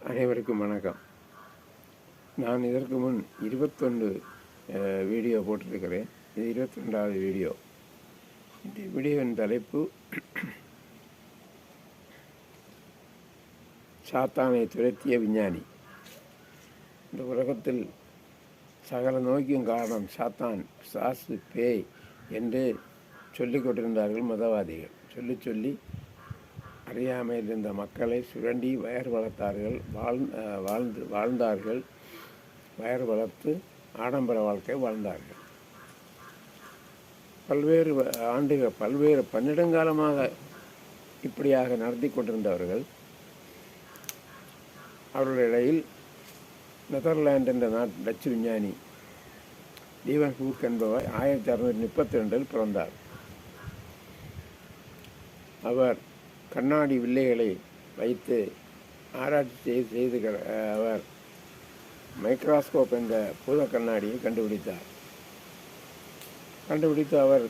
அனைவருக்கும் வணக்கம். நான் இதற்கு முன் 21 வீடியோ போட்டிருக்கிறேன். இது 22வது வீடியோ. இந்த வீடியோவின் தலைப்பு சாத்தானை துரத்திய விஞ்ஞானி. இந்த உலகத்தில் சகல நோய்க்கும் காரணம் சாத்தான், பிசாசு, பேய் என்று சொல்லிக் கொண்டிருந்தார்கள் மதவாதிகள். சொல்லி அறியாமையில் இருந்த மக்களை சுரண்டி வயர் வளர்த்தார்கள். வாழ்ந்தார்கள். வயர் வளர்த்து ஆடம்பர வாழ்க்கை வாழ்ந்தார்கள். பல்வேறு பன்னிடங்காலமாக இப்படியாக நடத்தி கொண்டிருந்தவர்கள். அவர்களுடைய இடையில் நெதர்லாந்து என்ற டச்சு விஞ்ஞானி லீவன் ஹூக் என்பவர் 1632 பிறந்தார். அவர் கண்ணாடி வில்லைகளை வைத்து ஆராய்ச்சி செய்து அவர் மைக்ரோஸ்கோப் என்ற பூத கண்ணாடியை கண்டுபிடித்து அவர்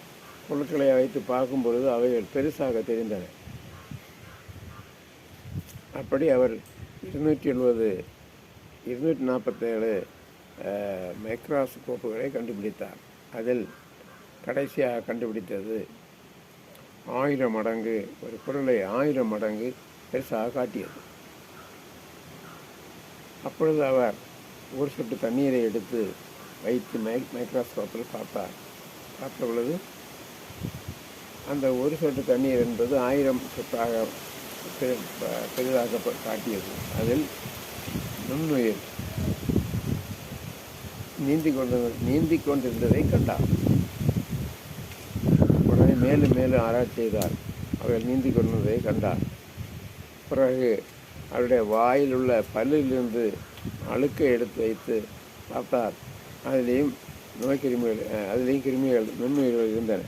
பொருட்களை வைத்து பார்க்கும் பொழுது அவைகள் பெருசாக தெரிந்தன. அப்படி அவர் 247 மைக்ரோஸ்கோப்புகளை கண்டுபிடித்தார். அதில் கடைசியாக கண்டுபிடித்தது 1000 மடங்கு, ஒரு பொருளை 1000 மடங்கு பெருசாக காட்டியது. அப்பொழுது அவர் ஒரு சொட்டு தண்ணீரை எடுத்து வைத்து மைக்ரோஸ்கோப்பில் பார்த்த பொழுது அந்த ஒரு சொட்டு தண்ணீர் என்பது 1000 சொட்டாக பெரிதாக காட்டியது. அதில் நுண்ணுயிர் நீந்தி கொண்டிருந்ததை கண்டார். உடனே மேலும் ஆராய்ச்சி செய்தார். அவர்கள் நீந்தி கொண்டிருந்ததை கண்டார். பிறகு அவருடைய வாயில் உள்ள பல்லிலிருந்து அழுக்கை எடுத்து வைத்து பார்த்தார். அதிலேயும் கிருமிகள் நுண்ணுயிர்கள் இருந்தன.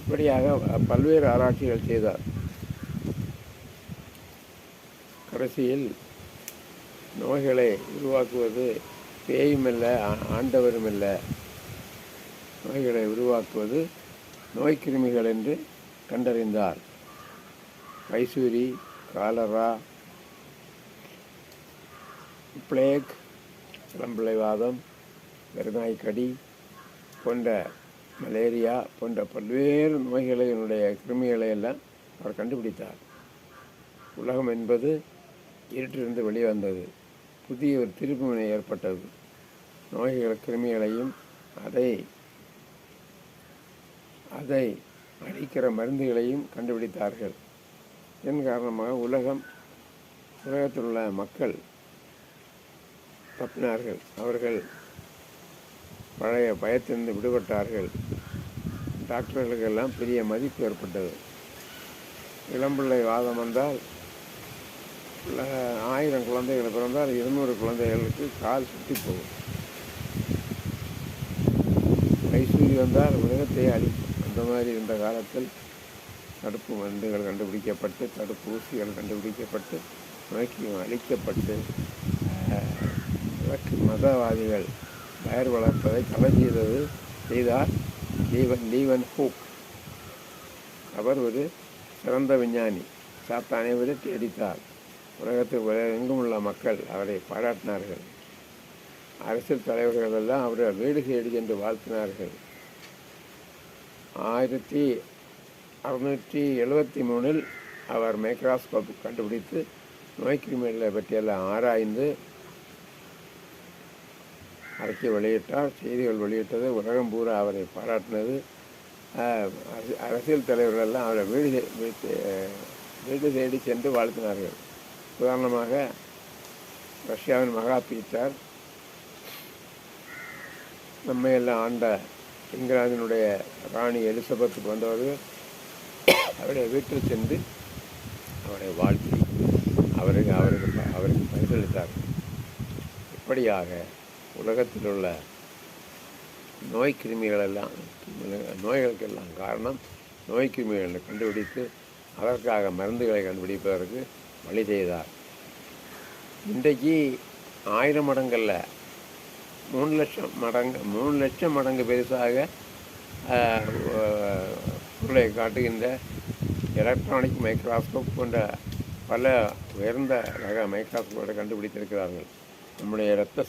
இப்படியாக பல்வேறு ஆராய்ச்சிகள் செய்தார். கடைசியில் நோய்களை உருவாக்குவது பேயும் இல்லை, ஆண்டவரும் இல்லை. நோய்களை உருவாக்குவது நோய்க்கிருமிகள் என்று கண்டறிந்தார். வைசூரி, காலரா, பிளேக், இளம்பிள்ளைவாதம், வெறுநாய்க்கடி போன்ற மலேரியா போன்ற பல்வேறு நோய்களினுடைய கிருமிகளை எல்லாம் அவர் கண்டுபிடித்தார். உலகம் என்பது இருட்டிலிருந்து வெளிவந்தது. புதிய ஒரு திருப்புமுனை ஏற்பட்டது. நோய்கள் கிருமிகளையும் அதை அழிக்கிற மருந்துகளையும் கண்டுபிடித்தார்கள். இதன் காரணமாக உலகத்தில் உள்ள மக்கள் தப்பினார்கள். அவர்கள் பழைய பயத்திலிருந்து விடுபட்டார்கள். டாக்டர்களுக்கெல்லாம் பெரிய மதிப்பு ஏற்பட்டது. இளம்பிள்ளை வாதம் வந்தால் 1000 குழந்தைகள் பிறந்தால் 200 குழந்தைகளுக்கு கால் சுற்றி போகும். வைசூரி வந்தால் உலகத்தை அழிக்கும். அந்த மாதிரி இருந்த காலத்தில் தடுப்பு மருந்துகள் கண்டுபிடிக்கப்பட்டு, தடுப்பூசிகள் கண்டுபிடிக்கப்பட்டு, நோய்க்கு அழிக்கப்பட்டு, மதவாதிகள் வயர் வளர்ப்பதை தடை செய்தார் லீவன் ஹூக். அவர் ஒரு சிறந்த விஞ்ஞானி. சாத்தானை விரட்டி அடித்தார். உலகத்தில் எங்கும் உள்ள மக்கள் அவரை பாராட்டினார்கள். அரசியல் தலைவர்கள் எல்லாம் அவரை வீடு தேடி சென்று வாழ்த்தினார்கள். 1673 அவர் மைக்ரோஸ்கோப் கண்டுபிடித்து நோய்க்கிருமிகளை பற்றியெல்லாம் ஆராய்ந்து அறிக்கை வெளியிட்டார். செய்திகள் வெளியிட்டது. உலகம் பூரா அவரை பாராட்டினது. அரசியல் தலைவர்கள் எல்லாம் அவரை வீடு தேடி சென்று வாழ்த்தினார்கள். உதாரணமாக ரஷ்யாவின் மகா பீட்டர், நம்மையெல்லாம் ஆண்ட இங்கிலாந்தினுடைய ராணி எலிசபெத் போன்றவர்கள் அவருடைய வீட்டில் சென்று அவரை வாழ்த்தி அவருக்கு பரிசளித்தார்கள். இப்படியாக உலகத்தில் உள்ள நோய்களுக்கெல்லாம் காரணம் நோய்க்கிருமிகளை கண்டுபிடித்து அதற்காக மருந்துகளை கண்டுபிடிப்பதற்கு வழி செய்தார். இன்றைக்கு 1000 மடங்கல்ல, 3 லட்சம் மடங்கு பெருசாக பொருளை காட்டுகின்ற எலக்ட்ரானிக் மைக்ரோஸ்கோப் போன்ற பல உயர்ந்த ரக மைக்ரோஸ்கோப்பை கண்டுபிடித்திருக்கிறார்கள். நம்முடைய இரத்த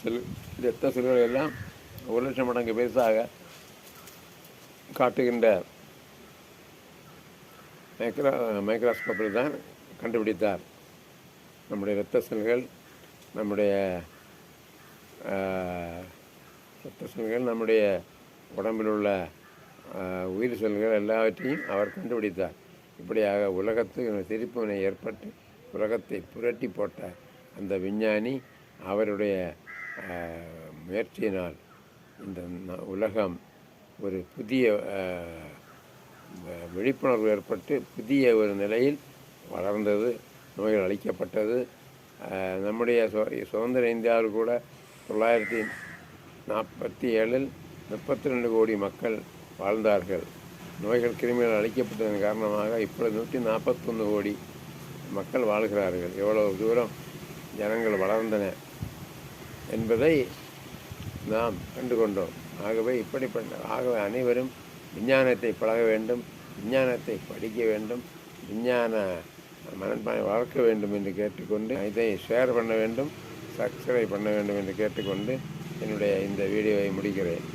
செல்கள் எல்லாம் 1,00,000 மடங்கு பெருசாக காட்டுகின்ற மைக்ரோஸ்கோப்பில் தான் கண்டுபிடித்தார். நம்முடைய இரத்த செல்கள், நம்முடைய நம்முடைய உடம்பில் உள்ள உயிர் செல்கள் எல்லாவற்றையும் அவர் கண்டுபிடித்தார். இப்படியாக உலகத்துக்கு திருப்புமுனை ஏற்பட்டு உலகத்தை புரட்டி போட்ட அந்த விஞ்ஞானி அவருடைய முயற்சியினால் இந்த உலகம் ஒரு புதிய விழிப்புணர்வு ஏற்பட்டு புதிய ஒரு நிலையில் வளர்ந்தது, நோய்கள் அழிக்கப்பட்டது. நம்முடைய சுதந்திர இந்தியாவில் கூட 1947 32 கோடி மக்கள் வாழ்ந்தார்கள். நோய்கள் கிருமிகள் அழிக்கப்பட்டதன் காரணமாக இப்பொழுது 141 கோடி மக்கள் வாழ்கிறார்கள். எவ்வளவு தூரம் ஜனங்கள் வளர்ந்தன என்பதை நாம் கண்டுகொண்டோம். ஆகவே அனைவரும் விஞ்ஞானத்தை பழக வேண்டும், விஞ்ஞானத்தை படிக்க வேண்டும், விஞ்ஞான மனப்பான்மை வளர்க்க வேண்டும் என்று கேட்டுக்கொண்டு இதை ஷேர் பண்ண வேண்டும், சப்ஸ்கிரைப் பண்ண வேண்டும் என்று கேட்டுக்கொண்டு என்னுடைய இந்த வீடியோவை முடிக்கிறேன்.